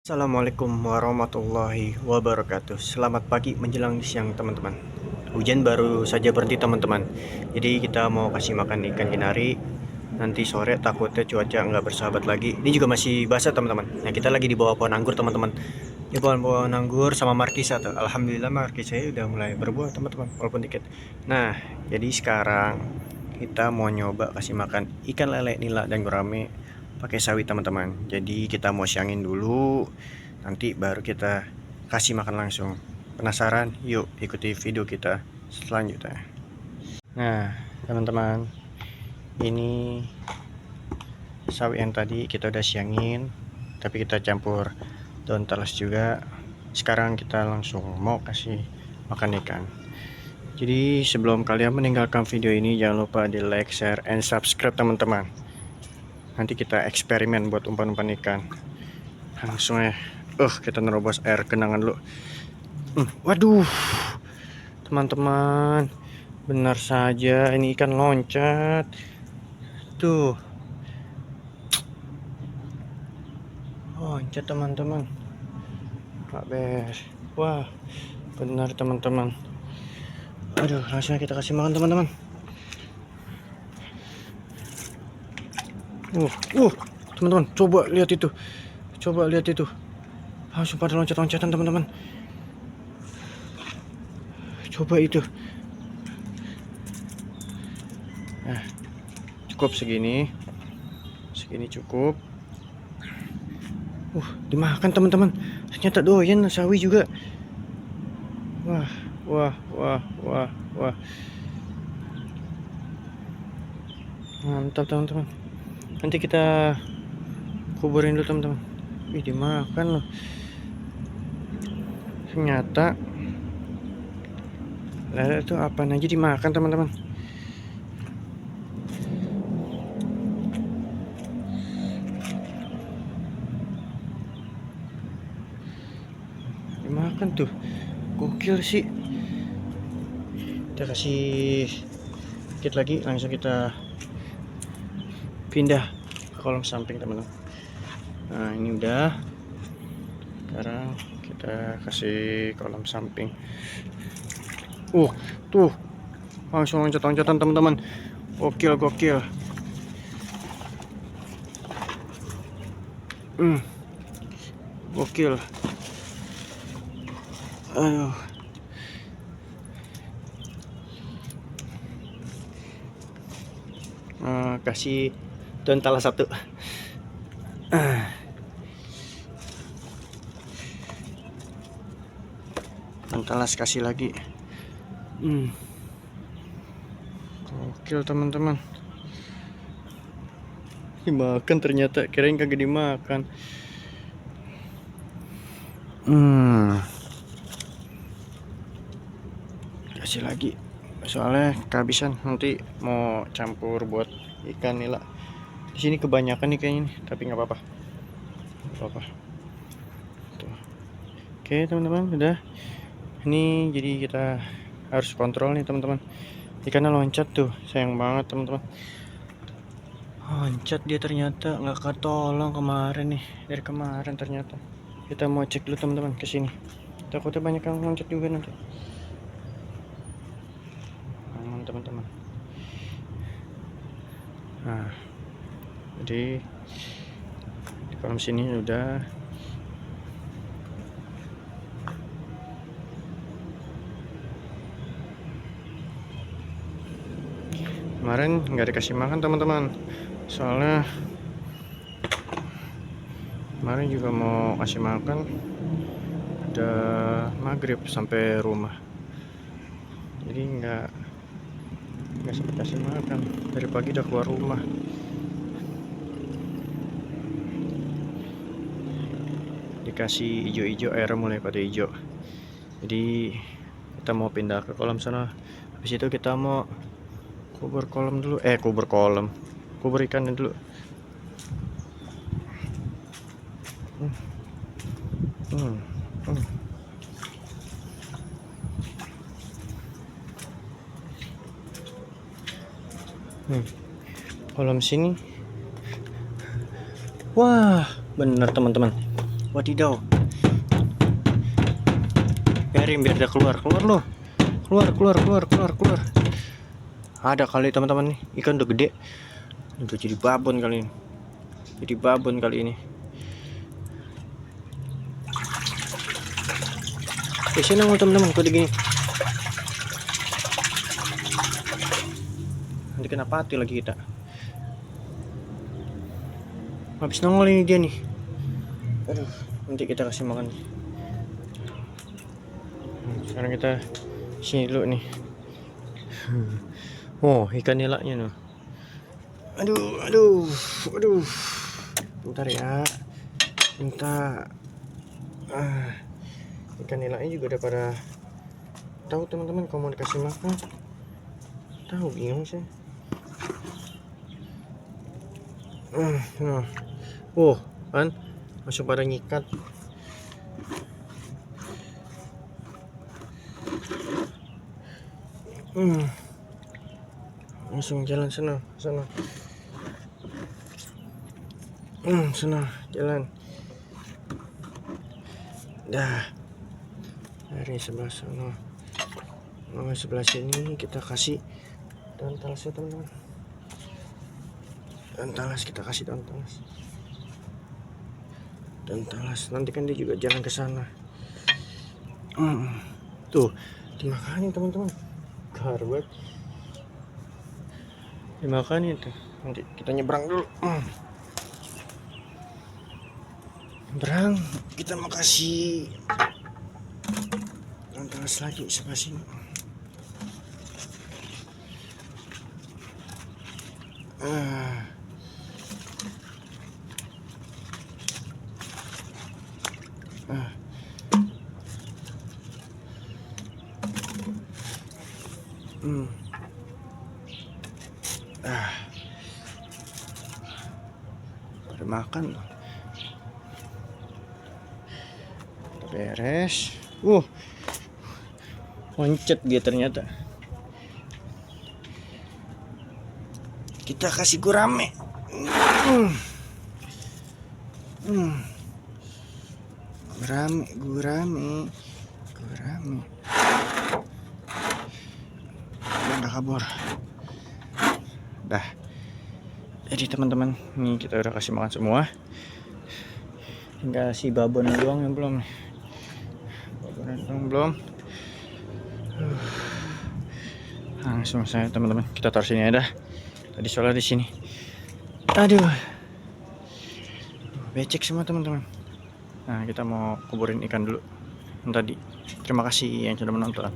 Assalamualaikum warahmatullahi wabarakatuh. Selamat pagi menjelang siang teman-teman. Hujan baru saja berhenti teman-teman. Jadi kita mau kasih makan ikan kinari. Nanti sore takutnya cuaca nggak bersahabat lagi. Ini juga masih basah teman-teman. Nah kita lagi di bawah pohon anggur teman-teman. Di pohon anggur sama markisa tuh. Alhamdulillah markisanya udah mulai berbuah teman-teman. Walaupun dikit. Nah jadi sekarang kita mau nyoba kasih makan ikan lele nila dan gurame pakai sawi teman-teman. Jadi kita mau siangin dulu, nanti baru kita kasih makan langsung. Penasaran? Yuk ikuti video kita selanjutnya. Nah teman-teman, ini sawi yang tadi kita udah siangin, tapi kita campur daun talas juga. Sekarang kita langsung mau kasih makan ikan. Jadi sebelum kalian meninggalkan video ini, jangan lupa di like, share, and subscribe teman-teman. Nanti kita eksperimen buat umpan-umpan ikan. Langsung ya. Kita nerobos air genangan dulu. Waduh. Teman-teman, benar saja ini ikan loncat. Tuh. Loncat teman-teman. Pak Bes. Wah, benar teman-teman. Aduh, langsung kita kasih makan teman-teman. Teman-teman, coba lihat itu. Langsung pada loncat-loncatan teman-teman. Coba itu. Nah, cukup segini. Segini cukup. Dimakan teman-teman. Ternyata doyan sawi juga. Wah. Mantap teman-teman. Nanti kita kuburin dulu teman-teman. Dimakan loh. Ternyata lele itu apa aja dimakan teman-teman. Dimakan tuh. Gokil sih. Kita kasih dikit lagi, langsung kita pindah ke kolom samping teman-teman. Nah ini udah. Sekarang kita kasih kolom samping. Tuh langsung loncat-loncatan teman-teman. Gokil. Gokil. Aduh. Kasih daun talas satu. Daun talas kasih lagi. Gokil teman-teman. Dimakan ternyata, kirain kagak dimakan. Kasih lagi. Soalnya kehabisan, nanti mau campur buat ikan nila. Di sini kebanyakan nih kayaknya nih, tapi nggak apa-apa. Tuh. Oke teman-teman, udah. Ini jadi kita harus kontrol nih teman-teman. Ikannya loncat tuh, sayang banget teman-teman. Loncat dia ternyata, nggak ketolong kemarin nih, dari kemarin ternyata. Kita mau cek dulu teman-teman ke sini. Takutnya banyak yang loncat juga nanti. Teman-teman. Nah, jadi di kolam sini udah. Kemarin nggak dikasih makan teman-teman, soalnya kemarin juga mau kasih makan udah maghrib sampai rumah, jadi nggak sempat kasih makan. Dari pagi udah keluar rumah. Dikasih hijau-hijau, air mulai pada hijau, jadi kita mau pindah ke kolam sana. Habis itu kita mau kubur ikannya dulu. Kolam sini. Wah, bener teman-teman. Wadidaw. Biarin biar dia keluar loh. Keluar. Ada kali teman-teman nih, ikan udah gede. Udah jadi babon kali ini. Sini teman-teman, kode gini. Nanti kena pati lagi kita. Habis nongol ini dia nih. Aduh, nanti kita kasih makan. Sekarang kita sini dulu nih. Oh, ikan nilainya nih. Aduh. Bentar ya. Ikan nilainya juga udah pada tahu teman-teman kalau mau dikasih makan. Tahu, bingung sih. Oh, kan masuk pada nyikat. Langsung jalan sana. Sana jalan. Dah. Dari sebelah sana. Sebelah sini kita kasih daun talas ya teman-teman. Kita kasih daun talas. Nanti kan dia juga jalan ke sana. Tuh, dimakanin teman-teman. Garbet. Dimakanin tuh. Nanti kita nyebrang dulu. Nyebrang, kita mau kasih daun talas lagi sebelah sini. Pada makan loh. Beres. Loncat dia ternyata. Kita kasih gurame. Gurame. Udah kabur. Dah. Jadi teman-teman, ini kita udah kasih makan semua. Tinggal si babon doang yang belum. Langsung saya teman-teman, kita taruh sini aja. Tadi soalnya di sini. Aduh. Becek semua teman-teman. Nah, kita mau kuburin ikan dulu. Tadi. Terima kasih yang sudah menonton.